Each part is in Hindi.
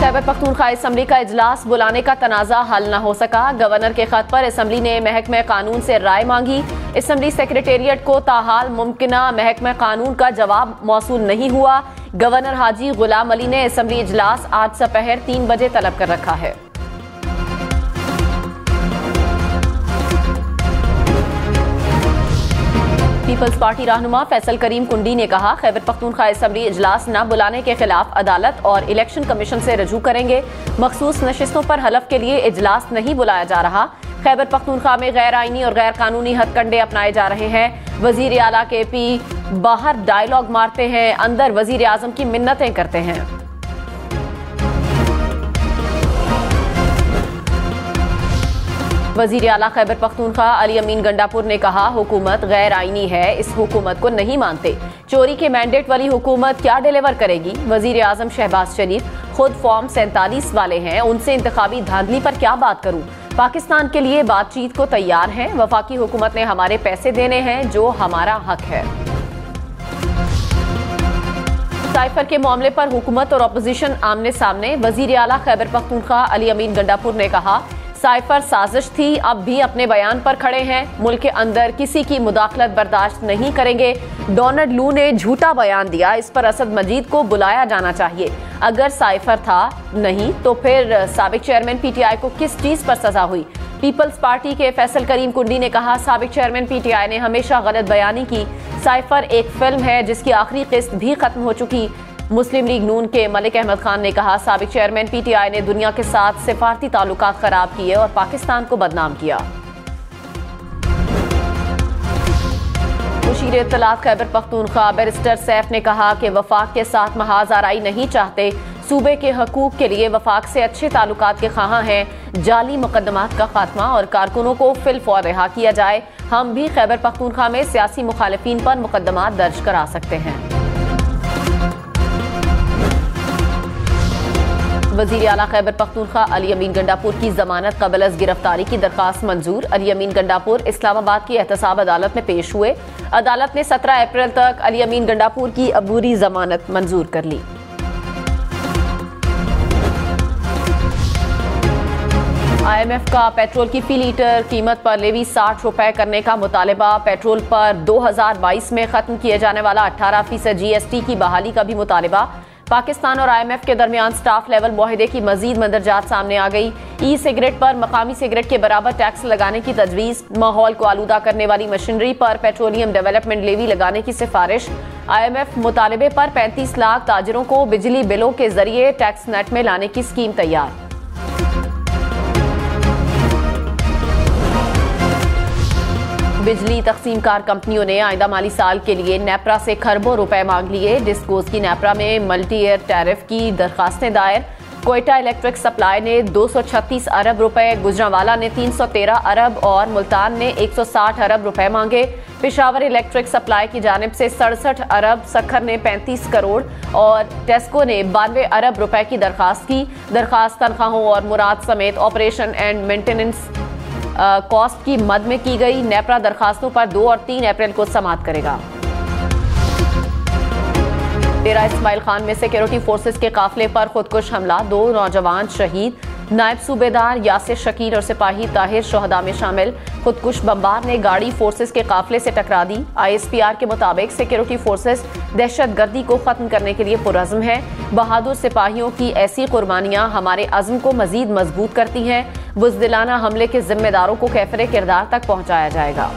खैबर पख्तूनख्वा असम्बली का इजलास बुलाने का तनाज़ा हल न हो सका। गवर्नर के खत पर असम्बली ने महकमा कानून से राय मांगी। असम्बली सेक्रेटेरिएट को ताहाल मुमकिना महकमा कानून का जवाब मौसूल नहीं हुआ। गवर्नर हाजी गुलाम अली ने असम्बली इजलास आज दोपहर 3 बजे तलब कर रखा है। पीपल्स पार्टी रहनुमा फैसल करीम कुंडी ने कहा, खैबर पख्तूनख्वा असम्बली इजलास न बुलाने के खिलाफ अदालत और इलेक्शन कमीशन से रजू करेंगे। मखसूस नशिस्तों पर हलफ के लिए इजलास नहीं बुलाया जा रहा। खैबर पख्तूनख्वा में गैर आईनी और गैर कानूनी हथकंडे अपनाए जा रहे हैं। वजीर आला के पी बाहर डायलॉग मारते हैं, अंदर वजीर आजम की मिन्नतें करते हैं। वजीर आला खैबर पख्तूनख्वा अली अमीन गंडापुर ने कहा, हुकूमत गैर आईनी है, इस हुकूमत को नहीं मानते। चोरी के मैंडेट वाली हुकूमत क्या डिलीवर करेगी। वजीर आजम शहबाज शरीफ खुद फॉर्म 47 वाले हैं, उनसे इंतखाबी धांधली पर क्या बात करूं। पाकिस्तान के लिए बातचीत को तैयार हैं। वफाकी हुकूमत ने हमारे पैसे देने हैं, जो हमारा हक है। साइफर के मामले पर हुकूमत और अपोजिशन आमने सामने। वजीर आला खैबर पख्तूनख्वा अली अमीन गंडापुर ने कहा, साइफर साजिश थी, अब भी अपने बयान पर खड़े हैं। मुल्क के अंदर किसी की मुदाखलत बर्दाश्त नहीं करेंगे। डोनाल्ड लू ने झूठा बयान दिया, इस पर असद मजीद को बुलाया जाना चाहिए। अगर साइफर था नहीं तो फिर साबिक चेयरमैन पीटीआई को किस चीज पर सजा हुई। पीपल्स पार्टी के फैसल करीम कुंडी ने कहा, साबिक चेयरमैन पीटीआई ने हमेशा गलत बयानी की। साइफर एक फिल्म है जिसकी आखिरी किस्त भी खत्म हो चुकी। मुस्लिम लीग नून के मलिक अहमद खान ने कहा, साबिक चेयरमैन पीटीआई ने दुनिया के साथ सिफारती ताल्लुकात खराब किए और पाकिस्तान को बदनाम किया। मुशीर इत्तलात खैबर पख्तूनख्वा बैरिस्टर सैफ ने कहा कि वफाक के साथ महाज आराई नहीं चाहते। सूबे के हकूक के लिए वफाक से अच्छे ताल्लुकात के ख्वाह हैं। जाली मुकदमात का खात्मा और कारकुनों को फिलफौर रिहा किया जाए। हम भी खैबर पख्तूनख्वा में सियासी मुखालिफिन पर मुकदमात दर्ज करा सकते हैं। वजीर आला खैबर पख्तूनख्वा अली अमीन गंडापुर की जमानत कबल अज गिरफ्तारी की दरखास्त मंजूर। अली अमीन गंडापुर इस्लामाबाद की एहतसाब अदालत में पेश हुए। अदालत ने 17 अप्रैल तक अली अमीन गंडापुर की अबूरी जमानत मंजूर कर ली। IMF का पेट्रोल की फी लीटर कीमत पर लेवी 60 रुपए करने का मुतालबा। पेट्रोल पर 2022 में खत्म किए जाने वाला 18% GST की बहाली का भी मुतालबा। पाकिस्तान और IMF के दरमियान स्टाफ लेवल मुआहदे की मजीद मंदरजात सामने आ गई। ई सिगरेट पर मकामी सिगरेट के बराबर टैक्स लगाने की तजवीज़। माहौल को आलूदा करने वाली मशीनरी पर पेट्रोलियम डेवलपमेंट लेवी लगाने की सिफारिश। IMF मुतालबे पर 35 लाख ताजरों को बिजली बिलों के जरिए टैक्स नेट में लाने की स्कीम तैयार। बिजली तकसीमकार कंपनियों ने आइंदा माली साल के लिए नेपरा से खरबों रुपए मांग लिए। डिस्कोस की नेपरा में मल्टी ईयर टैरिफ की दरखास्तें दायर। कोयटा इलेक्ट्रिक सप्लाई ने 236 अरब रुपए, गुजरांवाला ने 313 अरब और मुल्तान ने 160 अरब रुपए मांगे। पेशावर इलेक्ट्रिक सप्लाई की जानिब से 67 अरब, सखर ने 35 करोड़ और टेस्को ने 92 अरब रुपए की दरखास्त की। दरखास्त तनख्वाहों और मुराद समेत ऑपरेशन एंड मेंटेनेंस कॉस्ट की मद में की गई। नेपरा दरखास्तों पर 2 और 3 अप्रैल को समाअत करेगा। डेरा इस्माइल खान में सिक्योरिटी फोर्सेस के काफिले पर खुदकुश हमला, 2 नौजवान शहीद। नायब सूबेदार यासिर शकील और सिपाही ताहिर शोहदा में शामिल। खुदकुश बमबार ने गाड़ी फोर्सेस के काफिले से टकरा दी। ISPR के मुताबिक सिक्योरिटी फोर्सेस दहशतगर्दी को खत्म करने के लिए पुरअज़्म है। बहादुर सिपाहियों की ऐसी कुर्बानियां हमारे अज़्म को मजीद मजबूत करती हैं। बुज़दिलाना हमले के जिम्मेदारों को कैफरे किरदार तक पहुंचाया जाएगा।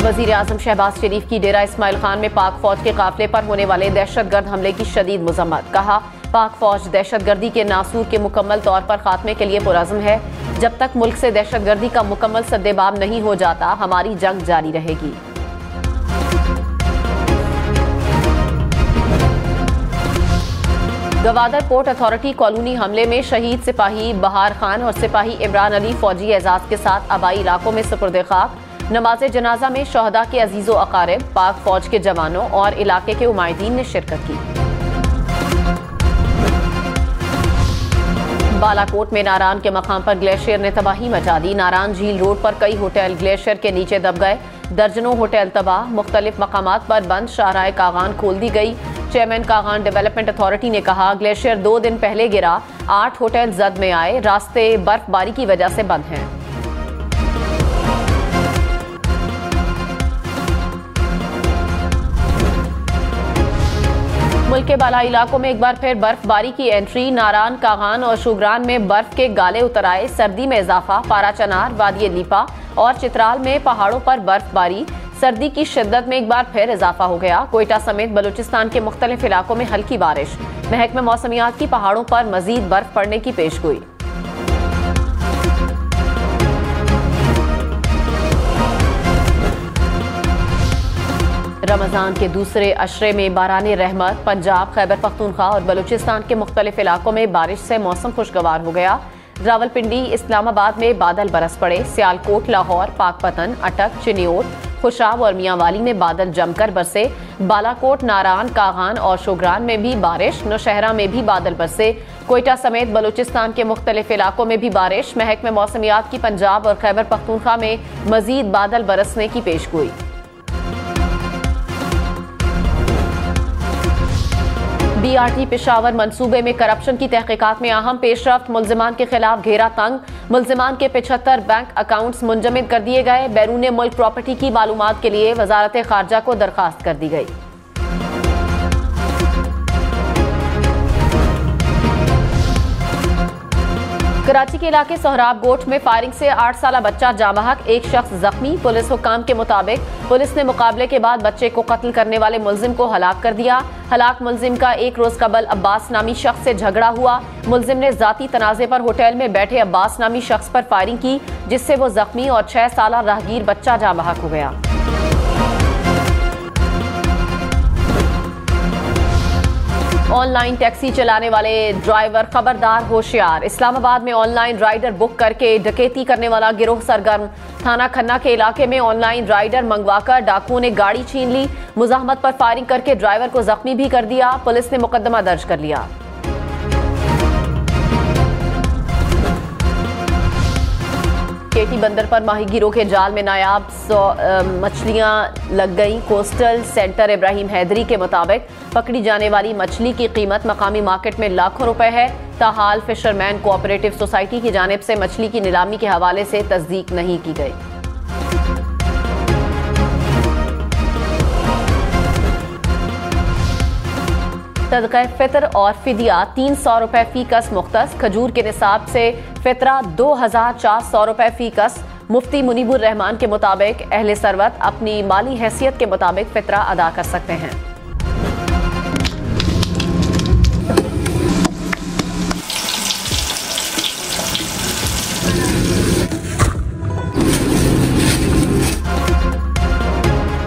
वज़ीर आज़म शहबाज शरीफ की डेरा इस्माइल खान में पाक फौज के काफिले पर होने वाले दहशतगर्द हमले की शदीद मुज़म्मत। कहा, पाक फौज दहशतगर्दी के नासूर के मुकम्मल तौर पर खात्मे के लिए पुरअज़्म है। जब तक मुल्क से दहशतगर्दी का मुकम्मल सद्देबाब नहीं हो जाता, हमारी जंग जारी रहेगी। गवादर पोर्ट अथॉरिटी कॉलोनी हमले में शहीद सिपाही बहार खान और सिपाही इमरान अली फौजी एजाज के साथ आबाई इलाकों में सुपुर्द खाक। नमाज जनाजा में शहदा के अजीज़ो अकारिब, पाक फौज के जवानों और इलाके के उमायदीन ने शिरकत की। बालाकोट में नारान के मकाम पर ग्लेशियर ने तबाही मचा दी। नारान झील रोड पर कई होटल ग्लेशियर के नीचे दब गए। दर्जनों होटल तबाह, मुख्तलिफ मकामात पर बंद शाहराह कागान खोल दी गई। चेयरमैन कागान डेवलपमेंट अथॉरिटी ने कहा, ग्लेशियर 2 दिन पहले गिरा, 8 होटल जद में आए, रास्ते बर्फबारी की वजह से बंद हैं। मुल्क के बालाई इलाकों में एक बार फिर बर्फबारी की एंट्री। नारान, कागान और शुगरान में बर्फ के गाले उतर आए, सर्दी में इजाफा। पारा चनार, वादी लीपा और चित्राल में पहाड़ों पर बर्फबारी, सर्दी की शिद्दत में एक बार फिर इजाफा हो गया। कोयटा समेत बलूचिस्तान के मुख्तलिफ इलाकों में हल्की बारिश। महकमे मौसमियात की पहाड़ों पर मजीद बर्फ पड़ने की पेशगोई। रमजान के दूसरे अशरे में बारान रहमत। पंजाब, खैबर पख्तूनख्वा और बलूचिस्तान के मुख्तलिफ इलाकों में बारिश से मौसम खुशगवार हो गया। रावलपिंडी, इस्लामाबाद में बादल बरस पड़े। सियालकोट, लाहौर, पाकपतन, अटक, चिन्योट, खुशाब और मियांवाली में बादल जमकर बरसे। बालाकोट, नारान, कागान और शुगरान में भी बारिश। नौशहरा में भी बादल बरसे। कोयटा समेत बलूचिस्तान के मुख्तलिफ इलाकों में भी बारिश। महकमे मौसमियात की पंजाब और खैबर पख्तूनख्वा में मजीद बादल बरसने की पेशगोई। BRT पेशावर मंसूबे में करप्शन की तहकीकात में अहम पेशरफ्त। मुल्जिमान के खिलाफ घेरा तंग। मुल्जिमान के 75 बैंक अकाउंट्स मुंजमद कर दिए गए। बैरून मुल्क प्रॉपर्टी की मालूमात के लिए वजारत खारजा को दरखास्त कर दी गई। कराची के इलाके सोहराब गोठ में फायरिंग से 8 साला बच्चा जाँ-बहक, एक शख्स जख्मी। पुलिस हुक्काम के मुताबिक पुलिस ने मुकाबले के बाद बच्चे को कत्ल करने वाले मुल्जिम को हलाक कर दिया। हलाक मुल्जिम का एक रोज कबल अब्बास नामी शख्स से झगड़ा हुआ। मुल्जिम ने जाती तनाजे पर होटल में बैठे अब्बास नामी शख्स पर फायरिंग की, जिससे वो जख्मी और 6 साला राहगीर बच्चा जाँ-बहक हो गया। ऑनलाइन टैक्सी चलाने वाले ड्राइवर खबरदार, होशियार। इस्लामाबाद में ऑनलाइन राइडर बुक करके डकैती करने वाला गिरोह सरगर्म। थाना खन्ना के इलाके में ऑनलाइन राइडर मंगवाकर डाकुओं ने गाड़ी छीन ली। मुजाहमत पर फायरिंग करके ड्राइवर को जख्मी भी कर दिया। पुलिस ने मुकदमा दर्ज कर लिया। केटी बंदर पर माहीगीरों के जाल में नायाब 100 मछलियां लग गईं। कोस्टल सेंटर इब्राहिम हैदरी के मुताबिक पकड़ी जाने वाली मछली की कीमत मकामी मार्केट में लाखों रुपए है। ताहाल फिशरमैन कोऑपरेटिव सोसाइटी की जानिब से मछली की नीलामी के हवाले से तस्दीक नहीं की गई। सदक़ा फ़ितर और फिदिया 300 रुपए फी कस मुख्तस। खजूर के निसाब से फितरा 2400 रुपए फी कस। मुफ्ती मुनीबुर रहमान के मुताबिक अहले सरवत अपनी माली हैसियत के मुताबिक फितरा अदा कर सकते हैं।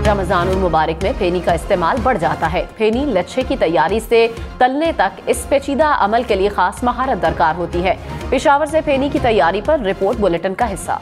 रमजानुल मुबारक में फेनी का इस्तेमाल बढ़ जाता है। फेनी लच्छे की तैयारी से तलने तक इस पेचीदा अमल के लिए खास महारत दरकार होती है। पेशावर से फेनी की तैयारी पर रिपोर्ट बुलेटिन का हिस्सा।